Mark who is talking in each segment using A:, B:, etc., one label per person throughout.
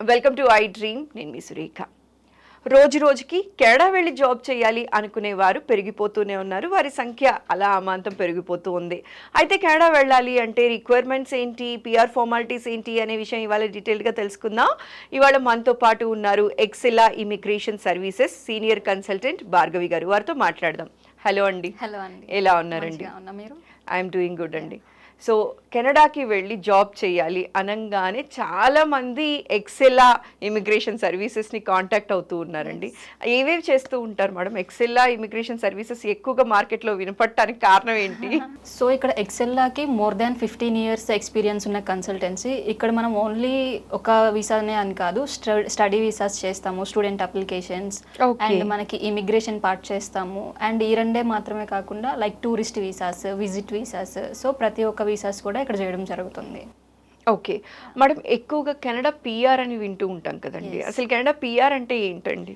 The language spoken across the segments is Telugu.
A: Welcome to I dream. నేను మీ సురేఖ. రోజు రోజుకి కెనడా వెళ్ళి జాబ్ చేయాలి అనుకునేవారు పెరిగిపోతూనే ఉన్నారు. వారి సంఖ్య అలా అమాంతం పెరిగిపోతూ ఉంది. అయితే కెనడా వెళ్ళాలి అంటే రిక్వైర్మెంట్స్ ఏంటి, పిఆర్ ఫార్మాలిటీస్ ఏంటి అనే విషయం ఇవాళ డీటెయిల్గా తెలుసుకుందాం. ఇవాళ మనతో పాటు ఉన్నారు Excela Immigration Services senior consultant Bhargavi గారు. వారితో మాట్లాడదాం. హలో అండి.
B: హలో అండి.
A: ఎలా ఉన్నారండి?
B: మీరు?
A: ఐఎమ్ డూయింగ్ గుడ్ అండి. సో కెనడాకి వెళ్ళి జాబ్ చేయాలి అనగానే చాలామంది ఎక్సెలా ఇమిగ్రేషన్ సర్వీసెస్ని కాంటాక్ట్ అవుతూ ఉన్నారండి. ఏవేవి చేస్తూ ఉంటారు మేడం? ఎక్సెలా ఇమిగ్రేషన్ సర్వీసెస్ ఎక్కువగా మార్కెట్లో వినపడటానికి కారణం ఏంటి?
B: సో ఇక్కడ ఎక్సెల్లాకి మోర్ దాన్ 15 years ఎక్స్పీరియన్స్ ఉన్న కన్సల్టెన్సీ. ఇక్కడ మనం ఓన్లీ ఒక వీసానే అని కాదు, స్టడీ వీసాస్ చేస్తాము, స్టూడెంట్ అప్లికేషన్స్, అండ్ మనకి ఇమిగ్రేషన్ పార్ట్ చేస్తాము. అండ్ ఈ రెండే మాత్రమే కాకుండా like tourist visas, visit visas, so ప్రతి ఒక్క వీసాస్ కూడా ఇక్కడ చేయడం జరుగుతుంది.
A: ఓకే మేడం, ఎక్కువగా కెనడా పిఆర్ అని వింటూ ఉంటాం కదండి. అసలు కెనడా పిఆర్ అంటే ఏంటండి?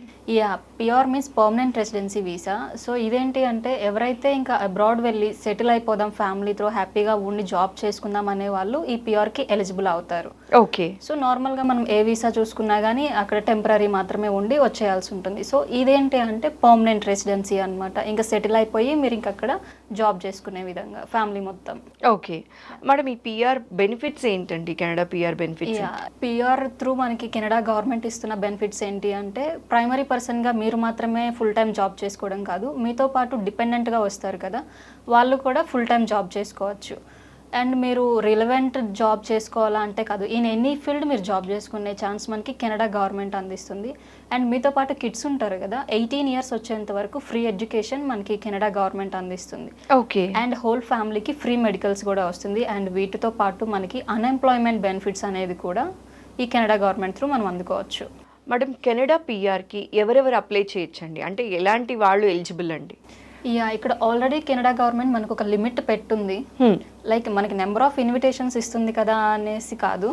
B: PR means permanent residency visa. So ఇదేంటి అంటే ఎవరైతే ఇంకా అబ్రాడ్ వెళ్ళి సెటిల్ అయిపోదాం, ఫ్యామిలీతో హ్యాపీగా ఉండి జాబ్ చేసుకుందాం అనే వాళ్ళు ఈ పిఆర్కి ఎలిజిబుల్ అవుతారు.
A: ఓకే.
B: సో నార్మల్గా మనం ఏ వీసా చూసుకున్నా కానీ అక్కడ టెంపరీ మాత్రమే ఉండి వచ్చేయాల్సి ఉంటుంది. సో ఇదేంటి అంటే పర్మనెంట్ రెసిడెన్సీ అనమాట. ఇంకా సెటిల్ అయిపోయి మీరు ఇంకా అక్కడ జాబ్ చేసుకునే విధంగా ఫ్యామిలీ మొత్తం.
A: ఓకే మేడం, ఈ పిఆర్ బెనిఫిట్స్ ఏంటి? Canada PR benefits?
B: PR through మనకి కెనడా గవర్నమెంట్ ఇస్తున్న బెనిఫిట్స్ ఏంటి అంటే ప్రైమరీ పర్సన్గా మీరు మాత్రమే ఫుల్ టైం జాబ్ చేసుకోవడం కాదు, మీతో పాటు డిపెండెంట్గా వస్తారు కదా, వాళ్ళు కూడా ఫుల్ టైం జాబ్ చేసుకోవచ్చు. అండ్ మీరు రిలవెంట్ జాబ్ చేసుకోవాలా అంటే కాదు, ఇన్ ఎనీ ఫీల్డ్ మీరు జాబ్ చేసుకునే ఛాన్స్ మనకి కెనడా గవర్నమెంట్ అందిస్తుంది. అండ్ మీతో పాటు కిడ్స్ ఉంటారు కదా, 18 years వచ్చేంత వరకు ఫ్రీ ఎడ్యుకేషన్ మనకి కెనడా గవర్నమెంట్ అందిస్తుంది.
A: ఓకే.
B: అండ్ హోల్ ఫ్యామిలీకి ఫ్రీ మెడికల్స్ కూడా వస్తుంది. అండ్ వీటితో పాటు మనకి అన్ఎంప్లాయ్మెంట్ బెనిఫిట్స్ అనేది కూడా ఈ కెనడా గవర్నమెంట్ త్రూ మనం అందుకోవచ్చు.
A: మేడం, కెనడా పిఆర్కి ఎవరెవరు అప్లై చేయొచ్చండి? అంటే ఎలాంటి వాళ్ళు ఎలిజిబుల్ అండి?
B: ఇక్కడ ఆల్రెడీ కెనడా గవర్నమెంట్ మనకు ఒక లిమిట్ పెట్టుంది. లైక్ మనకి నెంబర్ ఆఫ్ ఇన్విటేషన్స్ ఇస్తుంది కదా అనేసి కాదు,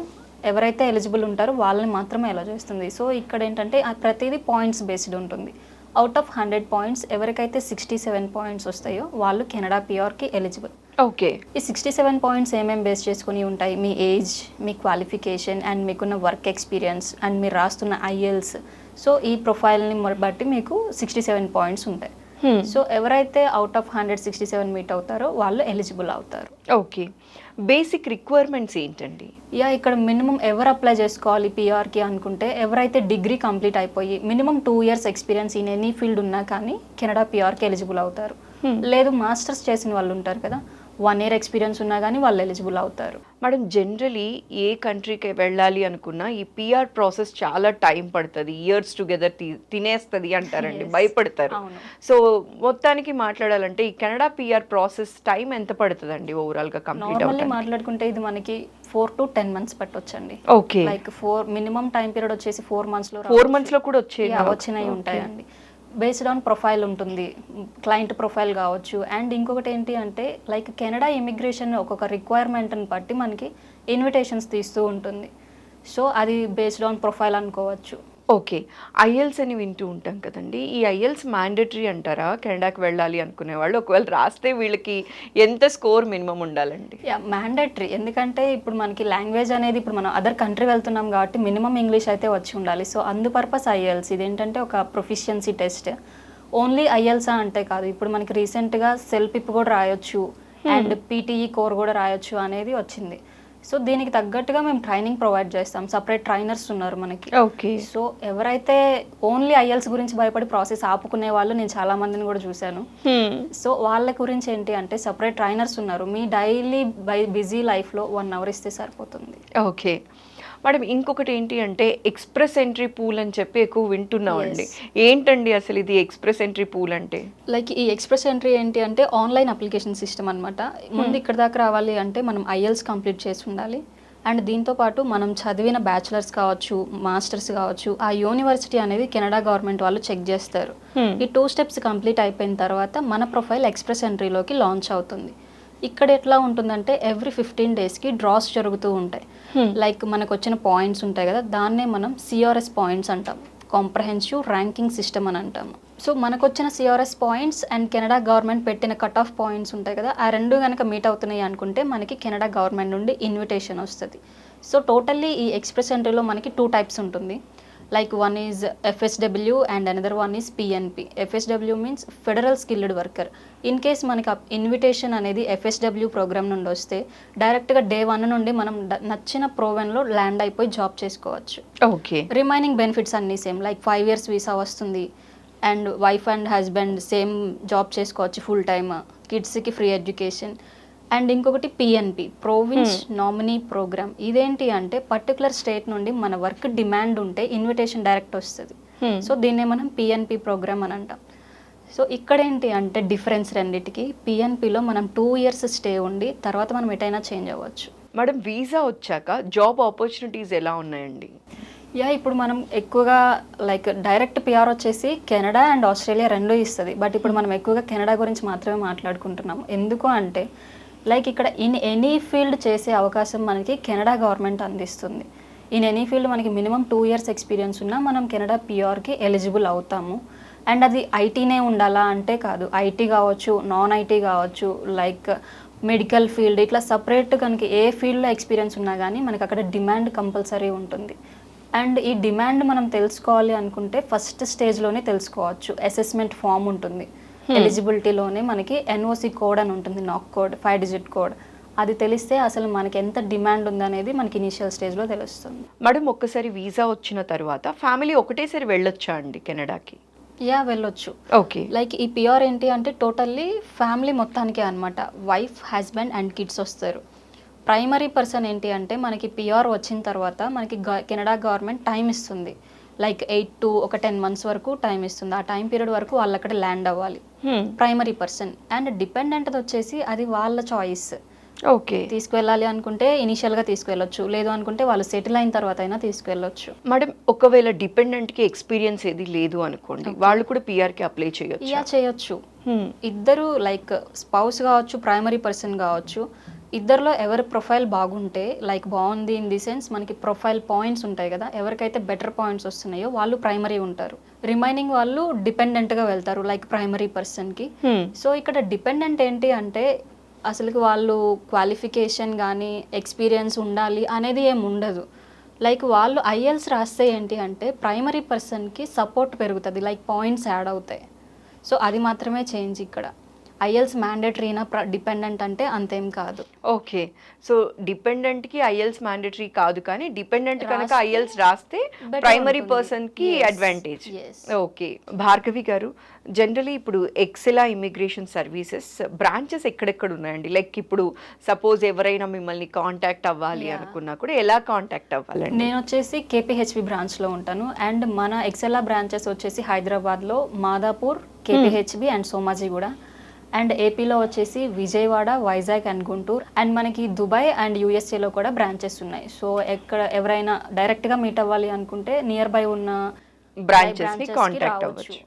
B: ఎవరైతే ఎలిజిబుల్ ఉంటారో వాళ్ళని మాత్రమే అలా చేస్తుంది. సో ఇక్కడ ఏంటంటే ప్రతిదీ పాయింట్స్ బేస్డ్ ఉంటుంది. అవుట్ ఆఫ్ 100 points ఎవరికైతే 67 points వస్తాయో వాళ్ళు కెనడా పిఆర్కి ఎలిజిబుల్.
A: ఓకే.
B: ఈ 67 points ఏమేమి బేస్ చేసుకుని ఉంటాయి? మీ ఏజ్, మీ క్వాలిఫికేషన్, అండ్ మీకున్న వర్క్ ఎక్స్పీరియన్స్, అండ్ మీరు రాస్తున్న ఐఎల్స్. సో ఈ ప్రొఫైల్ని బట్టి మీకు 67 points ఉంటాయి. సో ఎవరైతే అవుట్ ఆఫ్ 167 మీట్ అవుతారో వాళ్ళు ఎలిజిబుల్ అవుతారు.
A: ఓకే. బేసిక్ రిక్వైర్మెంట్స్ ఏంటండి?
B: ఇక్కడ మినిమం ఎవరు అప్లై చేసుకోవాలి పిఆర్కి అనుకుంటే ఎవరైతే డిగ్రీ కంప్లీట్ అయిపోయి minimum 2 years experience in any field ఉన్నా కానీ కెనడా పిఆర్కి ఎలిజిబుల్ అవుతారు. లేదు మాస్టర్స్ చేసిన వాళ్ళు ఉంటారు కదా, 1 year ఎక్స్పీరియన్స్ ఉన్నా కానీ వాళ్ళు ఎలిజిబుల్ అవుతారు.
A: మేడం, జనరలీ ఏ కంట్రీకి వెళ్ళాలి అనుకున్నా ఈ పిఆర్ ప్రాసెస్ చాలా టైం పడుతుంది, ఇయర్స్ టుగెదర్ తినేస్తుంది అంటారండి, భయపడతారు. సో మొత్తానికి మాట్లాడాలంటే ఈ కెనడా పిఆర్ ప్రాసెస్ టైం ఎంత పడుతుందండి ఓవరాల్గా కంప్లీట్ అవుతుంది?
B: మాట్లాడుకుంటే ఇది మనకి 4 to 10 months పట్టొచ్చండి.
A: Okay.
B: Like minimum time period వచ్చేసి 4 months లో
A: 4 months లో కూడా
B: వచ్చినాయి ఉంటాయండి. బేస్డ్ ఆన్ ప్రొఫైల్ ఉంటుంది, క్లయింట్ ప్రొఫైల్ కావచ్చు. అండ్ ఇంకొకటి ఏంటి అంటే లైక్ కెనడా ఇమిగ్రేషన్ ఒక్కొక్క రిక్వైర్మెంట్ని బట్టి మనకి ఇన్విటేషన్స్ తీస్తూ ఉంటుంది. సో అది బేస్డ్ ఆన్ ప్రొఫైల్ అనుకోవచ్చు.
A: ఓకే. ఐఎల్స్ అని వింటూ ఉంటాం కదండి, ఈ ఐఎల్స్ మ్యాండేటరీ అంటారా కెనడాకి వెళ్ళాలి అనుకునే వాళ్ళు? ఒకవేళ రాస్తే వీళ్ళకి ఎంత స్కోర్ మినిమం ఉండాలండి?
B: మ్యాండేటరీ, ఎందుకంటే ఇప్పుడు మనకి లాంగ్వేజ్ అనేది ఇప్పుడు మనం అదర్ కంట్రీ వెళ్తున్నాం కాబట్టి మినిమం ఇంగ్లీష్ అయితే వచ్చి ఉండాలి. సో అందు పర్పస్ ఐఎల్స్. ఇదేంటంటే ఒక ప్రొఫిషియన్సీ టెస్ట్. ఓన్లీ ఐఎల్సా అంటే కాదు, ఇప్పుడు మనకి రీసెంట్గా సెల్పిప్ కూడా రాయొచ్చు అండ్ పీటీఈ కోర్ కూడా రాయొచ్చు అనేది వచ్చింది. సో దీనికి తగ్గట్టుగా మేము ట్రైనింగ్ ప్రొవైడ్ చేస్తాం, సపరేట్ ట్రైనర్స్ ఉన్నారు మనకి.
A: ఓకే.
B: సో ఎవరైతే ఓన్లీ ఐఎల్స్ గురించి భయపడి ప్రాసెస్ ఆపుకునే వాళ్ళు నేను చాలా మందిని కూడా చూశాను. సో వాళ్ళ గురించి ఏంటి అంటే సపరేట్ ట్రైనర్స్ ఉన్నారు. మీ డైలీ బిజీ లైఫ్లో 1 hour ఇస్తే సరిపోతుంది.
A: ఓకే మేడం, ఇంకొకటి ఏంటి అంటే ఎక్స్ప్రెస్ ఎంట్రీ పూల్ అని చెప్పి ఎక్కువ వింటున్నామండి. ఏంటండి అసలు ఇది ఎక్స్ప్రెస్ ఎంట్రీ పూల్ అంటే?
B: లైక్ ఈ ఎక్స్ప్రెస్ ఎంట్రీ ఏంటి అంటే ఆన్లైన్ అప్లికేషన్ సిస్టమ్ అనమాట. ముందు ఇక్కడ దాకా రావాలి అంటే మనం ఐఎల్స్ కంప్లీట్ చేసి ఉండాలి. అండ్ దీంతో పాటు మనం చదివిన బ్యాచిలర్స్ కావచ్చు, మాస్టర్స్ కావచ్చు, ఆ యూనివర్సిటీ అనేది కెనడా గవర్నమెంట్ వాళ్ళు చెక్ చేస్తారు. ఈ 2 steps కంప్లీట్ అయిపోయిన తర్వాత మన ప్రొఫైల్ ఎక్స్ప్రెస్ ఎంట్రీలోకి లాంచ్ అవుతుంది. ఇక్కడ ఎట్లా ఉంటుందంటే ఎవ్రీ 15 daysకి డ్రాస్ జరుగుతూ ఉంటాయి. లైక్ మనకు వచ్చిన పాయింట్స్ ఉంటాయి కదా, దాన్నే మనం సిఆర్ఎస్ పాయింట్స్ అంటాం, కాంప్రహెన్సివ్ ర్యాంకింగ్ సిస్టమ్ అని అంటాము. సో మనకు వచ్చిన CRS points and Canada government పెట్టిన కట్ ఆఫ్ పాయింట్స్ ఉంటాయి కదా, ఆ రెండు కనుక మీట్ అవుతున్నాయి అనుకుంటే మనకి కెనడా గవర్నమెంట్ నుండి ఇన్విటేషన్ వస్తుంది. సో టోటల్లీ ఈ ఎక్స్ప్రెస్ ఎంట్రీలో మనకి 2 టైప్స్ ఉంటుంది. Like one is FSW and another one is PNP. FSW means federal skilled worker. In case మనకి ఇన్విటేషన్ అనేది FSW ప్రోగ్రామ్ నుండి వస్తే డైరెక్ట్గా డే 1 నుండి మనం నచ్చిన ప్రోవెన్లో ల్యాండ్ అయిపోయి జాబ్ చేసుకోవచ్చు.
A: ఓకే.
B: రిమైనింగ్ బెనిఫిట్స్ అన్నీ సేమ్, లైక్ 5 years వీసా వస్తుంది and wife and husband same job చేసుకోవచ్చు ఫుల్ టైమ్, కిడ్స్కి ఫ్రీ ఎడ్యుకేషన్. అండ్ ఇంకొకటి PNP, ప్రోవిన్స్ నామినీ ప్రోగ్రామ్. ఇదేంటి అంటే పర్టికులర్ స్టేట్ నుండి మన వర్క్ డిమాండ్ ఉంటే ఇన్విటేషన్ డైరెక్ట్ వస్తుంది. సో దీన్నే మనం PNP ప్రోగ్రామ్ అని అంటాం. సో ఇక్కడ ఏంటి అంటే డిఫరెన్స్ రెండింటికి, PNPలో మనం 2 years స్టే ఉండి తర్వాత మనం ఎటైనా చేంజ్ అవ్వచ్చు.
A: మేడం వీసా వచ్చాక జాబ్ ఆపర్చునిటీస్ ఎలా ఉన్నాయండి?
B: ఇప్పుడు మనం ఎక్కువగా లైక్ డైరెక్ట్ PR వచ్చేసి కెనడా అండ్ ఆస్ట్రేలియా రెండూ ఇస్తుంది. బట్ ఇప్పుడు మనం ఎక్కువగా కెనడా గురించి మాత్రమే మాట్లాడుకుంటున్నాం. ఎందుకు అంటే లైక్ ఇక్కడ ఇన్ ఎనీ ఫీల్డ్ చేసే అవకాశం మనకి కెనడా గవర్నమెంట్ అందిస్తుంది. ఇన్ ఎనీ ఫీల్డ్ మనకి మినిమం 2 years ఎక్స్పీరియన్స్ ఉన్నా మనం కెనడా PRకి ఎలిజిబుల్ అవుతాము. అండ్ అది ఐటీనే ఉండాలా అంటే కాదు, ఐటీ కావచ్చు, నాన్ ఐటీ కావచ్చు, లైక్ మెడికల్ ఫీల్డ్, ఇట్లా సపరేట్ కనుక ఏ ఫీల్డ్లో ఎక్స్పీరియన్స్ ఉన్నా కానీ మనకి అక్కడ డిమాండ్ కంపల్సరీ ఉంటుంది. అండ్ ఈ డిమాండ్ మనం తెలుసుకోవాలి అనుకుంటే ఫస్ట్ స్టేజ్లోనే తెలుసుకోవచ్చు. అసెస్మెంట్ ఫామ్ ఉంటుంది, ఎలిజిబిలిటీలోనే మనకి NOC కోడ్ అని ఉంటుంది, నాక్ కోడ్, 5 digit కోడ్. అది తెలిస్తే అసలు మనకి ఎంత డిమాండ్ ఉందనేది మనకి ఇనిషియల్ స్టేజ్లో తెలుస్తుంది.
A: మేడం ఒక్కసారి వీసా వచ్చిన తర్వాత ఫ్యామిలీ ఒకటేసారి వెళ్ళొచ్చా అండి కెనడాకి?
B: వెళ్ళొచ్చు.
A: ఓకే.
B: లైక్ ఈ PR ఏంటి అంటే టోటల్లీ ఫ్యామిలీ మొత్తానికే అనమాట. వైఫ్, హస్బెండ్ అండ్ కిడ్స్ వస్తారు. ప్రైమరీ పర్సన్ ఏంటి అంటే మనకి PR వచ్చిన తర్వాత మనకి కెనడా గవర్నమెంట్ టైం ఇస్తుంది. లైక్ 8 to 10 months వరకు టైం ఇస్తుంది. ఆ టైం పీరియడ్ వరకు వాళ్ళు అక్కడ ల్యాండ్ అవ్వాలి, ప్రైమరీ పర్సన్. అండ్ డిపెండెంట్ వచ్చేసి అది వాళ్ళ చాయిస్.
A: ఓకే.
B: తీసుకువెళ్ళాలి అనుకుంటే ఇనిషియల్గా తీసుకువెళ్ళొచ్చు, లేదు అనుకుంటే వాళ్ళు సెటిల్ అయిన తర్వాత అయినా తీసుకువెళ్ళొచ్చు.
A: మేడం ఒకవేళ డిపెండెంట్కి ఎక్స్పీరియన్స్ ఏది లేదు అనుకోండి, వాళ్ళు కూడా PRకి అప్లై చేయొచ్చు?
B: చేయొచ్చు. ఇద్దరు లైక్ స్పౌస్ కావచ్చు, ప్రైమరీ పర్సన్ కావచ్చు, ఇద్దరిలో ఎవరి ప్రొఫైల్ బాగుంటే, లైక్ బాగుంది ఇన్ ది సెన్స్ మనకి ప్రొఫైల్ పాయింట్స్ ఉంటాయి కదా, ఎవరికైతే బెటర్ పాయింట్స్ వస్తున్నాయో వాళ్ళు ప్రైమరీ ఉంటారు, రిమైనింగ్ వాళ్ళు డిపెండెంట్గా వెళ్తారు లైక్ ప్రైమరీ పర్సన్కి. సో ఇక్కడ డిపెండెంట్ ఏంటి అంటే అసలుకి వాళ్ళు క్వాలిఫికేషన్ కానీ ఎక్స్పీరియన్స్ ఉండాలి అనేది ఏమి ఉండదు. లైక్ వాళ్ళు IELTS రాస్తే ఏంటి అంటే ప్రైమరీ పర్సన్కి సపోర్ట్ పెరుగుతుంది, లైక్ పాయింట్స్ యాడ్ అవుతాయి. సో అది మాత్రమే చేంజ్ ఇక్కడ. IELTS మ్యాండేటరీనా డిపెండెంట్ అంటే అంతేం కాదు.
A: ఓకే. సో డిపెండెంట్కి IELTS మ్యాండేటరీ కాదు, కానీ డిపెండెంట్ కనుక IELTS రాస్తే ప్రైమరీ పర్సన్కి అడ్వాంటేజ్. ఓకే. భార్గవి గారు, జనరలీ ఇప్పుడు ఎక్సెలా ఇమిగ్రేషన్ సర్వీసెస్ బ్రాంచెస్ ఎక్కడెక్కడ ఉన్నాయండి? లైక్ ఇప్పుడు సపోజ్ ఎవరైనా మిమ్మల్ని కాంటాక్ట్ అవ్వాలి అనుకున్నా కూడా ఎలా కాంటాక్ట్ అవ్వాలండి?
B: నేను వచ్చేసి KPHB బ్రాంచ్లో ఉంటాను. అండ్ మన ఎక్సెలా బ్రాంచెస్ వచ్చేసి హైదరాబాద్లో Madhapur, KPHB and Somajiguda. And ఏపీలో వచ్చేసి విజయవాడ, వైజాగ్ అండ్ గుంటూరు. అండ్ మనకి దుబాయ్ అండ్ USA కూడా బ్రాంచెస్ ఉన్నాయి. సో ఎవరైనా డైరెక్ట్గా మీట్ అవ్వాలి అనుకుంటే నియర్ బై ఉన్న
A: బ్రాంచెస్ని కాంటాక్ట్ అవ్వచ్చు.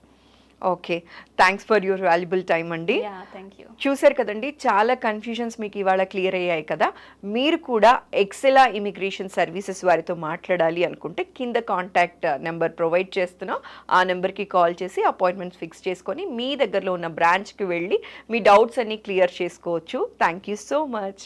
A: Okay. Thanks for your valuable time అండి. చూసారు కదండి, చాలా కన్ఫ్యూజన్స్ మీకు ఇవాళ క్లియర్ అయ్యాయి కదా. మీరు కూడా ఎక్సెలా ఇమిగ్రేషన్ సర్వీసెస్ వారితో మాట్లాడాలి అనుకుంటే కింద కాంటాక్ట్ నెంబర్ ప్రొవైడ్ చేస్తున్నాం. ఆ నెంబర్కి కాల్ చేసి అపాయింట్మెంట్స్ ఫిక్స్ చేసుకొని మీ దగ్గరలో ఉన్న బ్రాంచ్కి వెళ్ళి మీ డౌట్స్ అన్ని క్లియర్ చేసుకోవచ్చు. Thank you so much.